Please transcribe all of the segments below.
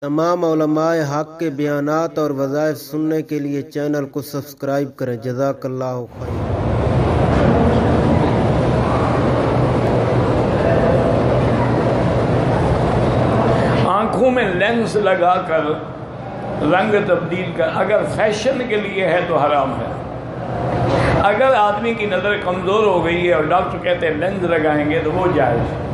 تمام علماء حق کے بیانات اور وظائف سننے کے لیے چینل کو سبسکرائب کریں۔ جزاک اللہ خیر۔ آنکھوں میں لینس لگا کر رنگ تبدیل کر اگر فیشن کے لیے ہے تو حرام ہے۔ اگر آدمی کی نظر کمزور ہو گئی ہے اور ڈاکٹر کہتے ہیں لینس لگائیں گے تو وہ جائز ہے۔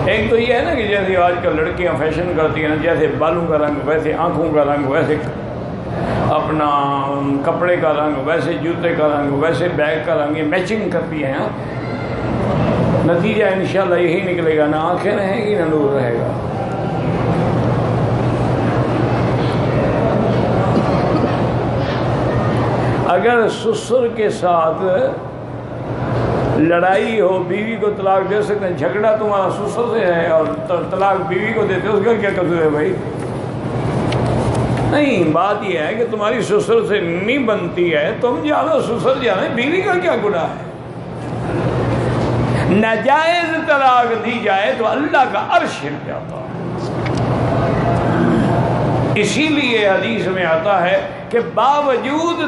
ایک تو یہ ہے نا کہ جیسے آج کل لڑکیاں فیشن کرتی ہیں نا، جیسے بالوں کا رنگ ویسے آنکھوں کا رنگ، ویسے اپنا کپڑے کا رنگ، ویسے جوتے کا رنگ، ویسے بیگ کا رنگ، یہ میچنگ کرتی ہیں۔ نتیجہ انشاءاللہ یہی نکلے گا، نہ آنکھیں رہیں گی نہ نور رہے گا۔ اگر سسر کے ساتھ لڑائی ہو، بیوی کو طلاق دے سکتے ہیں، جھگڑا تمہارا سسر سے ہے اور طلاق بیوی کو دیتے، اس کا کیا قصور ہے بھائی؟ نہیں، بات یہ ہے کہ تمہاری سسر سے نہیں بنتی ہے، تم جانا سسر جانا، بیوی کا کیا گناہ ہے؟ ناجائز طلاق دی جائے تو اللہ کا عرش ہل جاتا۔ اسی لیے حدیث میں آتا ہے کہ باوجود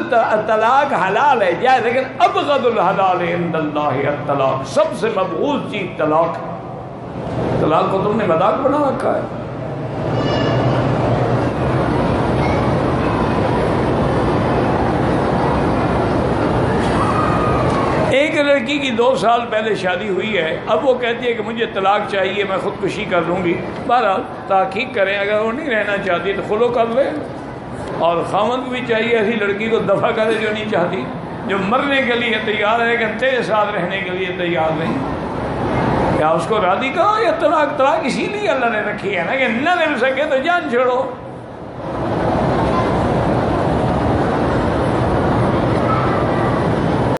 طلاق حلال ہے جائے، لیکن ابغض الحلال عند اللہ الطلاق، سب سے مبغوض چیز طلاق ہے۔ طلاق کو تم نے مذاق بنا رکھا ہے۔ ایک لڑکی کی 2 سال پہلے شادی ہوئی ہے، اب وہ کہتی ہے کہ مجھے طلاق چاہیے، میں خودکشی کر لوں گی۔ بہرحال تحقیق کریں، اگر وہ نہیں رہنا چاہتی تو خلو کر لے، اور خاوند بھی چاہیے ایسی لڑکی کو دفع کرے جو نہیں چاہتی، جو مرنے کے لیے تیار ہے لیکن تیرے ساتھ رہنے کے لیے تیار نہیں۔ یا اس کو راضی کرو یا طلاق اسی لیے اللہ نے رکھی ہے نا کہ نہ مل سکے تو جان چھوڑو۔